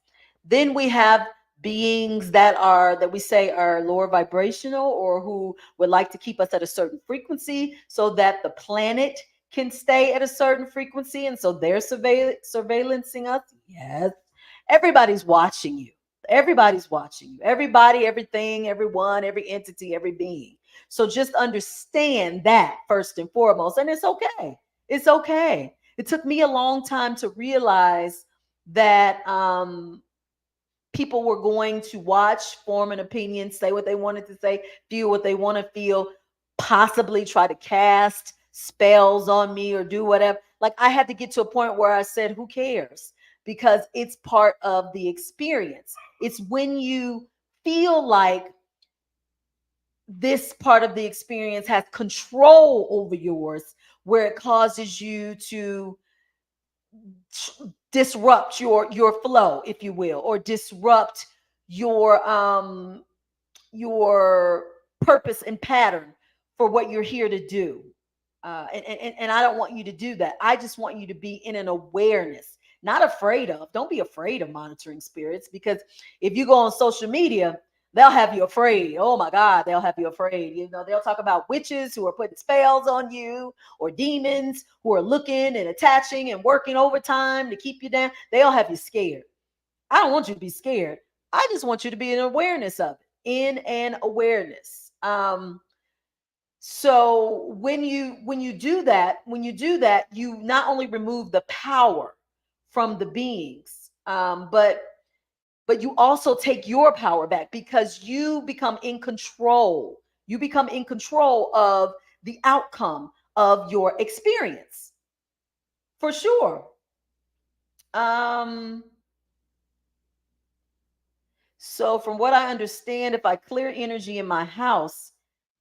Then we have beings that we say are lower vibrational, or who would like to keep us at a certain frequency so that the planet can stay at a certain frequency. And so they're surveillancing us. Yes. Everybody's watching you. Everybody's watching you. Everybody, everything, everyone, every entity, every being. So just understand that first and foremost. And it's okay. It's okay. It took me a long time to realize that people were going to watch, form an opinion, say what they wanted to say, feel what they want to feel, possibly try to cast spells on me or do whatever. Like, I had to get to a point where I said, who cares? Because it's part of the experience. It's when you feel like this part of the experience has control over yours, where it causes you to disrupt your flow, if you will, or disrupt your purpose and pattern for what you're here to do. And I don't want you to do that. I just want you to be in an awareness, not afraid of. Don't be afraid of monitoring spirits, because if you go on social media, they'll have you afraid. Oh my God, they'll have you afraid. They'll talk about witches who are putting spells on you, or demons who are looking and attaching and working overtime to keep you down. They'll have you scared. I don't want you to be scared. I just want you to be in awareness of it, in an awareness. So when you do that, you not only remove the power from the beings, but you also take your power back because you become in control. You become in control of the outcome of your experience, for sure. Um, so from what I understand, if I clear energy in my house,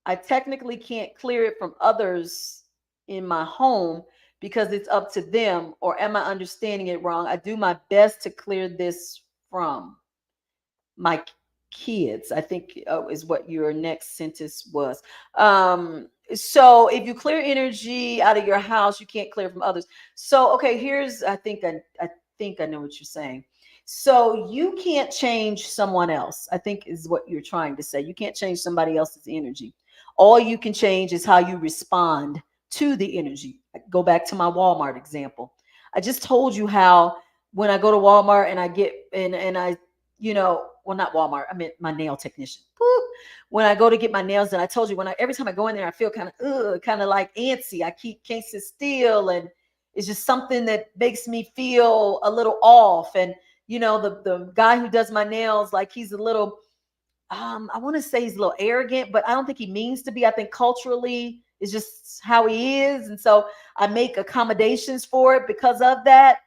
I technically can't clear it from others in my home because it's up to them. Or am I understanding it wrong? I do my best to clear this from my kids, I think, is what your next sentence was. So if you clear energy out of your house, you can't clear from others. So okay, here's, I think I know what you're saying. So you can't change someone else, I think is what you're trying to say. You can't change somebody else's energy. All you can change is how you respond to the energy. Go back to my Walmart example. I just told you how when I go to Walmart and I get and I, well, not Walmart. I meant my nail technician. Woo. When I go to get my nails done, I told you every time I go in there, I feel kind of like antsy. I can't sit still, and it's just something that makes me feel a little off. And the guy who does my nails, like he's a little, I want to say he's a little arrogant, but I don't think he means to be. I think culturally is just how he is, and so I make accommodations for it because of that.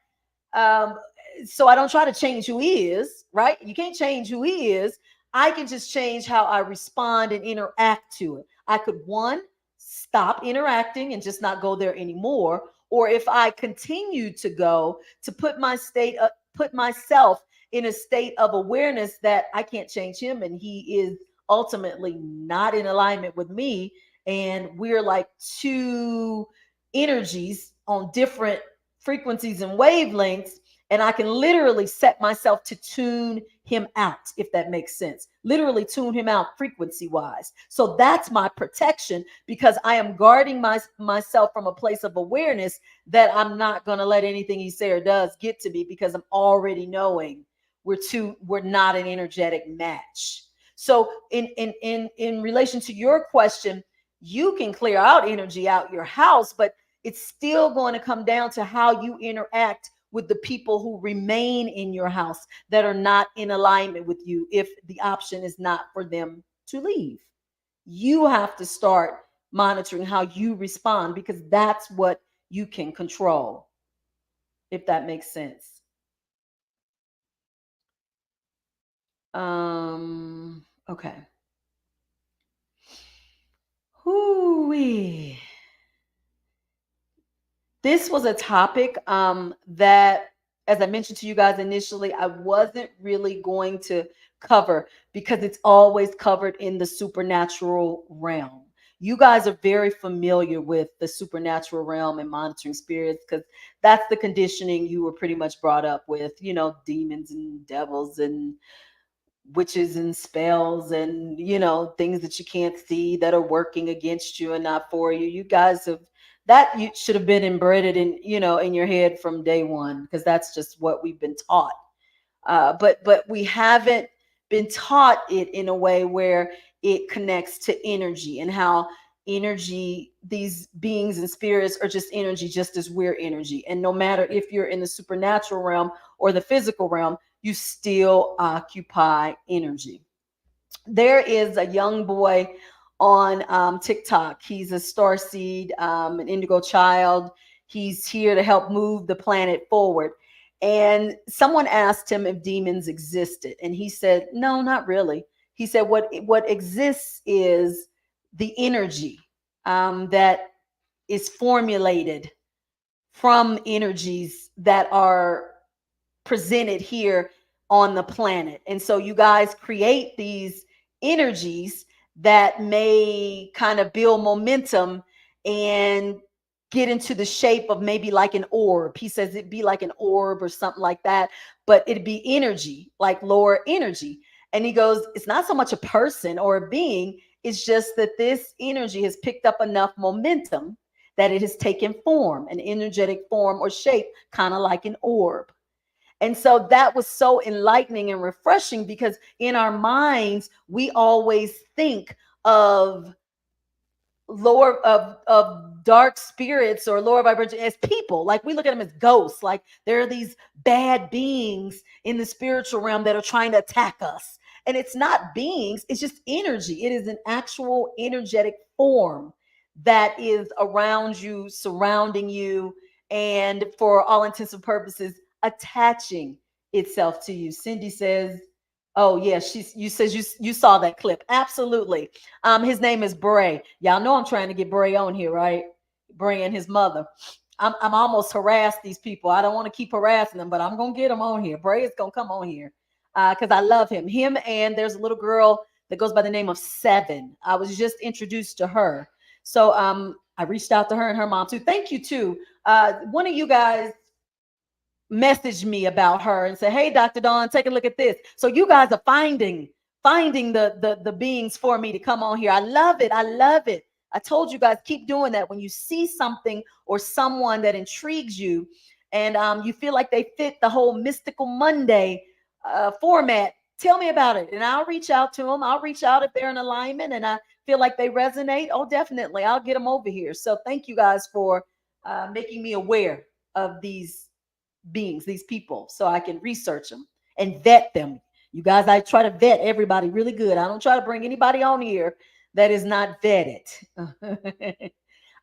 um, so I don't try to change who he is, right? You can't change who he is. I can just change how I respond and interact to it. I could, one, stop interacting and just not go there anymore, or if I continue to go, to put myself in a state of awareness that I can't change him and he is ultimately not in alignment with me, and we're like two energies on different frequencies and wavelengths, and I can literally set myself to tune him out, if that makes sense. Literally tune him out frequency wise. So that's my protection, because I am guarding myself from a place of awareness that I'm not going to let anything he says or does get to me, because I'm already knowing we're not an energetic match. So in relation to your question, you can clear out energy out your house, but it's still going to come down to how you interact with the people who remain in your house that are not in alignment with you, if the option is not for them to leave. You have to start monitoring how you respond, because that's what you can control, if that makes sense. Okay. Whoo-wee. This was a topic that, as I mentioned to you guys initially, I wasn't really going to cover because it's always covered in the supernatural realm. You guys are very familiar with the supernatural realm and monitoring spirits, because that's the conditioning you were pretty much brought up with, demons and devils and witches and spells and things that you can't see that are working against you and not for you. You guys have that, you should have been embedded in your head from day one, because that's just what we've been taught. But we haven't been taught it in a way where it connects to energy, and how energy, these beings and spirits are just energy, just as we're energy. And no matter if you're in the supernatural realm or the physical realm, you still occupy energy. There is a young boy on TikTok. He's a star seed, an indigo child. He's here to help move the planet forward. And someone asked him if demons existed, and he said, "No, not really." He said, "What exists is the energy that is formulated from energies that are presented here on the planet." And so you guys create these energies that may kind of build momentum and get into the shape of maybe like an orb. He says it'd be like an orb or something like that, but it'd be energy, like lower energy. And he goes, it's not so much a person or a being, it's just that this energy has picked up enough momentum that it has taken form, an energetic form or shape, kind of like an orb. And so that was so enlightening and refreshing, because in our minds, we always think of lower of dark spirits or lower vibration as people. Like we look at them as ghosts. Like there are these bad beings in the spiritual realm that are trying to attack us. And it's not beings, it's just energy. It is an actual energetic form that is around you, surrounding you, and for all intents and purposes, attaching itself to you. Cindy says, "Oh yeah, you saw that clip. Absolutely. His name is Bray. Y'all know I'm trying to get Bray on here, right? Bray and his mother. I'm almost harassed these people. I don't want to keep harassing them, but I'm gonna get him on here. Bray is gonna come on here because I love him. Him and there's a little girl that goes by the name of Seven. I was just introduced to her, so I reached out to her and her mom too. Thank you too. One of you guys messaged me about her and said, "Hey, Dr. Dawn, take a look at this." So you guys are finding the beings for me to come on here. I love it. I love it. I told you guys, keep doing that. When you see something or someone that intrigues you and you feel like they fit the whole Mystical Monday format, tell me about it and I'll reach out to them. I'll reach out if they're in alignment and I feel like they resonate. Oh, definitely. I'll get them over here. So thank you guys for making me aware of these beings, these people, so I can research them and vet them. You guys, I try to vet everybody really good. I don't try to bring anybody on here that is not vetted.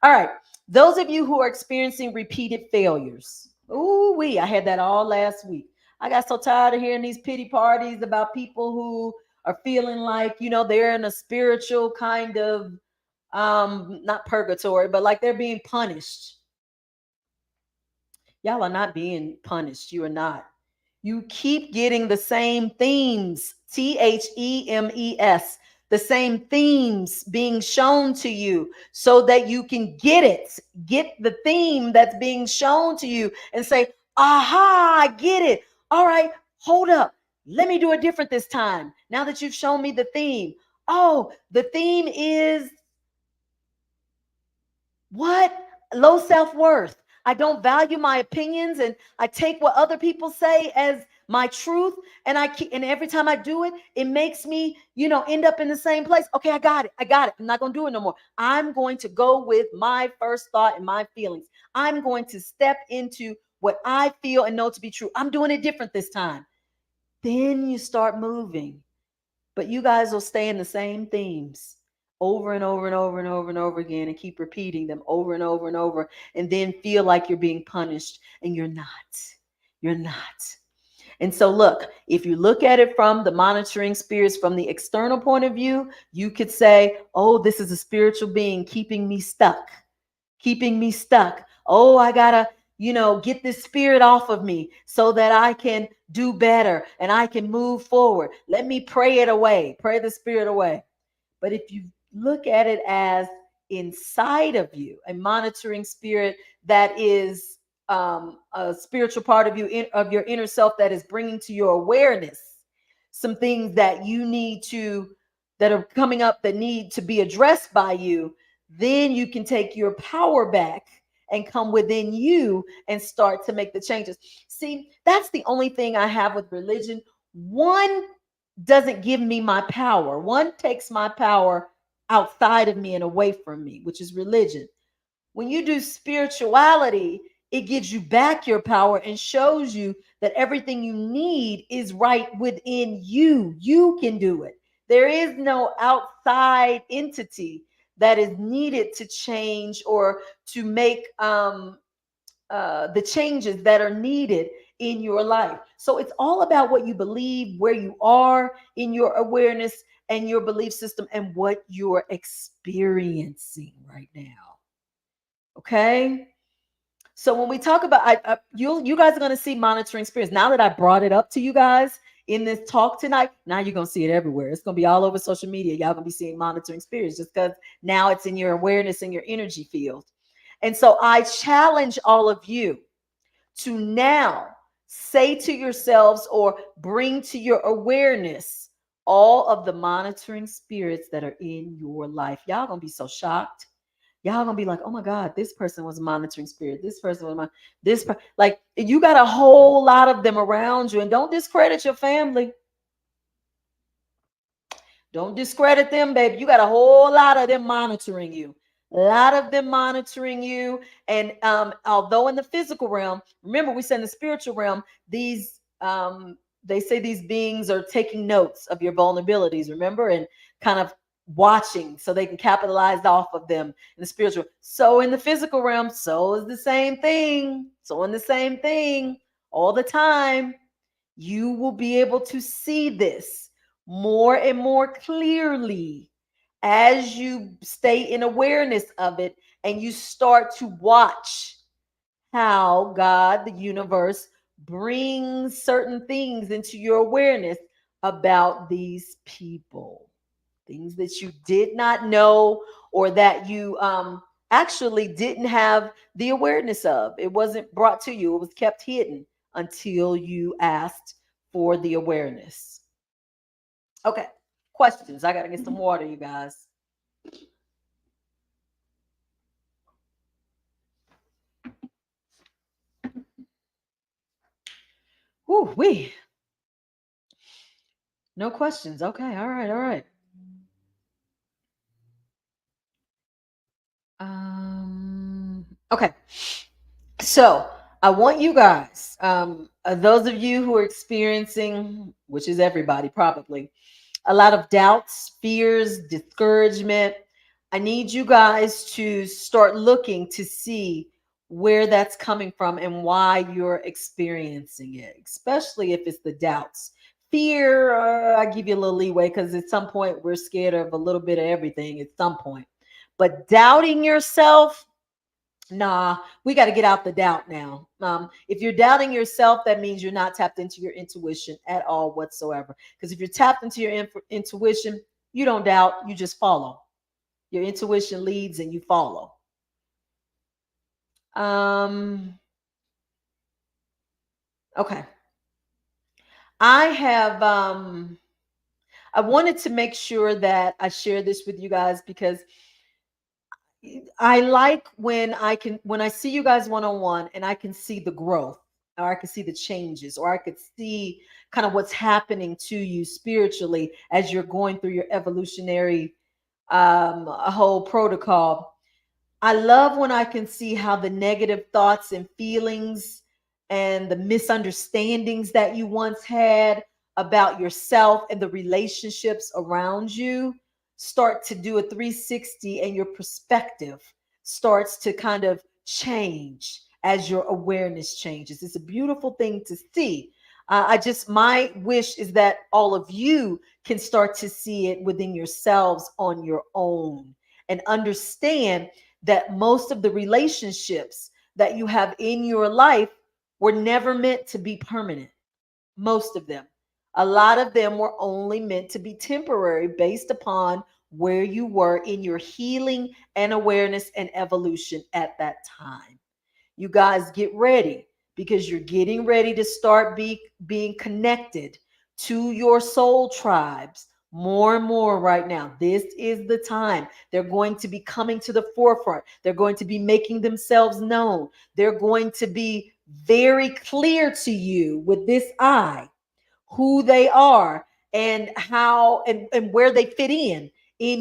All right. Those of you who are experiencing repeated failures. Ooh, I had that all last week. I got so tired of hearing these pity parties about people who are feeling like, they're in a spiritual kind of not purgatory, but like they're being punished. Y'all are not being punished. You are not. You keep getting the same themes, themes, the same themes being shown to you so that you can get it. Get the theme that's being shown to you and say, aha, I get it. All right, hold up. Let me do it different this time. Now that you've shown me the theme. Oh, the theme is what? Low self-worth. I don't value my opinions and I take what other people say as my truth and every time I do it, it makes me, end up in the same place. Okay, I got it. I got it. I'm not going to do it no more. I'm going to go with my first thought and my feelings. I'm going to step into what I feel and know to be true. I'm doing it different this time. Then you start moving. But you guys will stay in the same themes over and over and over and over and over again and keep repeating them over and over and over and then feel like you're being punished and you're not. You're not. And so look, if you look at it from the monitoring spirits from the external point of view, you could say, "Oh, this is a spiritual being keeping me stuck. Keeping me stuck. Oh, I got to get this spirit off of me so that I can do better and I can move forward. Let me pray it away, pray the spirit away." But if you look at it as inside of you, a monitoring spirit that is a spiritual part of you, of your inner self, that is bringing to your awareness some things that you need to, that are coming up that need to be addressed by you, then you can take your power back and come within you and start to make the changes. See, that's the only thing I have with religion. One doesn't give me my power. One takes my power outside of me and away from me, which is religion. When you do spirituality, it gives you back your power and shows you that everything you need is right within you. You can do it. There is no outside entity that is needed to change or to make the changes that are needed in your life. So it's all about what you believe, where you are in your awareness and your belief system, and what you're experiencing right now. Okay. So when we talk about, you guys are going to see monitoring spirits. Now that I brought it up to you guys in this talk tonight, now you're going to see it everywhere. It's going to be all over social media. Y'all going to be seeing monitoring spirits just because now it's in your awareness and your energy field. And so I challenge all of you to now say to yourselves or bring to your awareness all of the monitoring spirits that are in your life. Y'all going to be so shocked. Y'all gonna be like, "Oh my God, this person was a monitoring spirit. This person was like you got a whole lot of them around you." And don't discredit your family. Don't discredit them, baby. You got a whole lot of them monitoring you. A lot of them monitoring you. And although in the physical realm, remember we said in the spiritual realm, these they say these beings are taking notes of your vulnerabilities, remember, and kind of watching so they can capitalize off of them in the spiritual. So in the physical realm, so is the same thing. So in the same thing all the time, you will be able to see this more and more clearly as you stay in awareness of it and you start to watch how God, the universe, brings certain things into your awareness about these people, things that you did not know or that you actually didn't have the awareness of. It wasn't brought to you, it was kept hidden until you asked for the awareness. Okay, questions. I got to get some water, you guys. Whew, we. No questions. Okay, all right, all right. Okay. So I want you guys, those of you who are experiencing, which is everybody probably, a lot of doubts, fears, discouragement. I need you guys to start looking to see where that's coming from and why you're experiencing it, especially if it's the doubts. Fear, I give you a little leeway because at some point we're scared of a little bit of everything at some point. But doubting yourself, nah, we got to get out the doubt now. If you're doubting yourself, that means you're not tapped into your intuition at all whatsoever. Because if you're tapped into your intuition, you don't doubt, you just follow. Your intuition leads and you follow. Um, okay. I have I wanted to make sure that I share this with you guys because I like when I see you guys one on one and I can see the growth or I can see the changes or I could see kind of what's happening to you spiritually as you're going through your evolutionary a whole protocol. I love when I can see how the negative thoughts and feelings and the misunderstandings that you once had about yourself and the relationships around you start to do a 360 and your perspective starts to kind of change as your awareness changes. It's a beautiful thing to see. My wish is that all of you can start to see it within yourselves on your own and understand that most of the relationships that you have in your life were never meant to be permanent. Most of them. A lot of them were only meant to be temporary based upon where you were in your healing and awareness and evolution at that time. You guys get ready because you're getting ready to start being connected to your soul tribes more and more right now. This is the time. They're going to be coming to the forefront. They're going to be making themselves known. They're going to be very clear to you with this eye who they are and how and where they fit in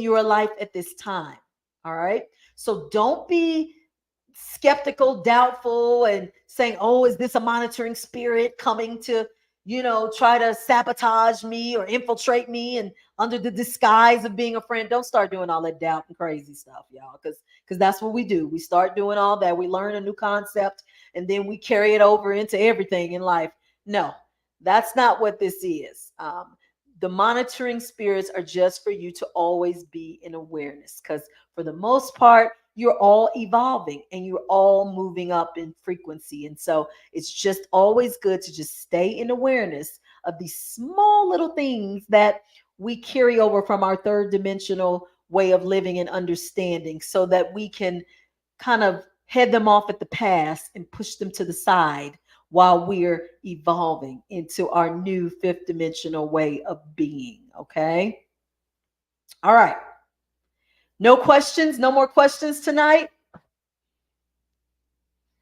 your life at this time. All right. So don't be skeptical, doubtful, and saying, oh, is this a monitoring spirit coming to, try to sabotage me or infiltrate me and under the disguise of being a friend? Don't start doing all that doubt and crazy stuff, y'all, because that's what we do. We start doing all that. We learn a new concept and then we carry it over into everything in life. No, that's not what this is. The monitoring spirits are just for you to always be in awareness because for the most part, you're all evolving and you're all moving up in frequency. And so it's just always good to just stay in awareness of these small little things that we carry over from our third dimensional way of living and understanding so that we can kind of head them off at the past and push them to the side while we're evolving into our new fifth dimensional way of being. Okay. All right. No questions? No more questions tonight?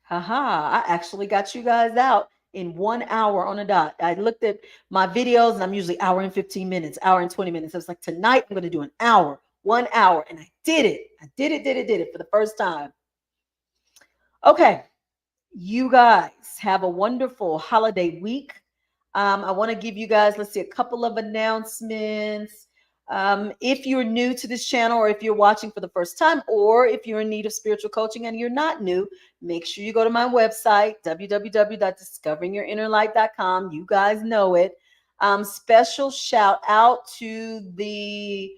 Haha, I actually got you guys out in 1 hour on a dot. I looked at my videos and I'm usually hour and 15 minutes, hour and 20 minutes. I was like, tonight I'm going to do an hour, 1 hour. And I did it. I did it for the first time. Okay. You guys have a wonderful holiday week. I want to give you guys, let's see, a couple of announcements. If you're new to this channel, or if you're watching for the first time, or if you're in need of spiritual coaching and you're not new, make sure you go to my website, www.discoveringyourinnerlight.com. You guys know it. Special shout out to the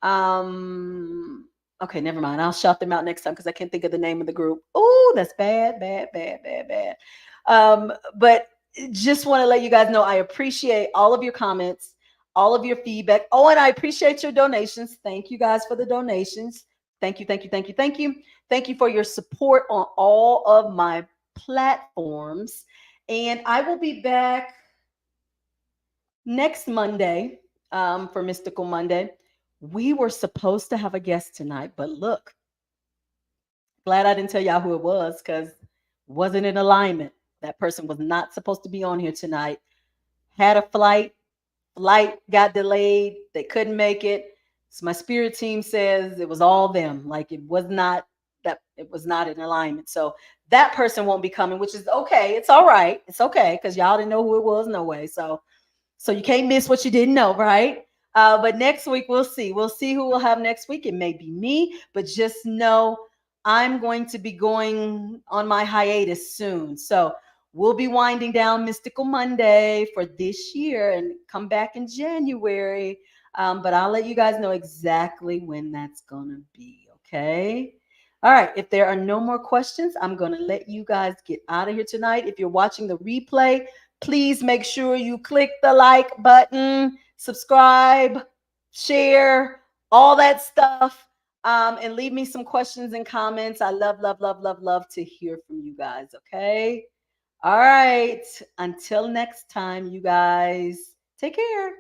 um, okay, never mind. I'll shout them out next time because I can't think of the name of the group. Oh, that's bad, bad, bad, bad, bad. But just want to let you guys know I appreciate all of your comments, all of your feedback. Oh, and I appreciate your donations. Thank you guys for the donations. Thank you, thank you, thank you, thank you. Thank you for your support on all of my platforms. And I will be back next Monday for Mystical Monday. We were supposed to have a guest tonight, but look, glad I didn't tell y'all who it was because wasn't in alignment. That person was not supposed to be on here tonight. Had a flight got delayed. They couldn't make it. So my spirit team says it was all them. Like it was not in alignment. So that person won't be coming, which is okay. It's all right. It's okay because y'all didn't know who it was no way. So you can't miss what you didn't know, right? But next week we'll see. We'll see who we'll have next week. It may be me, but just know I'm going to be going on my hiatus soon. So we'll be winding down Mystical Monday for this year and come back in January. But I'll let you guys know exactly when that's going to be. Okay. All right. If there are no more questions, I'm going to let you guys get out of here tonight. If you're watching the replay, please make sure you click the like button, subscribe, share, all that stuff. And leave me some questions and comments. I love, love, love, love, love to hear from you guys. Okay. All right. Until next time, you guys, take care.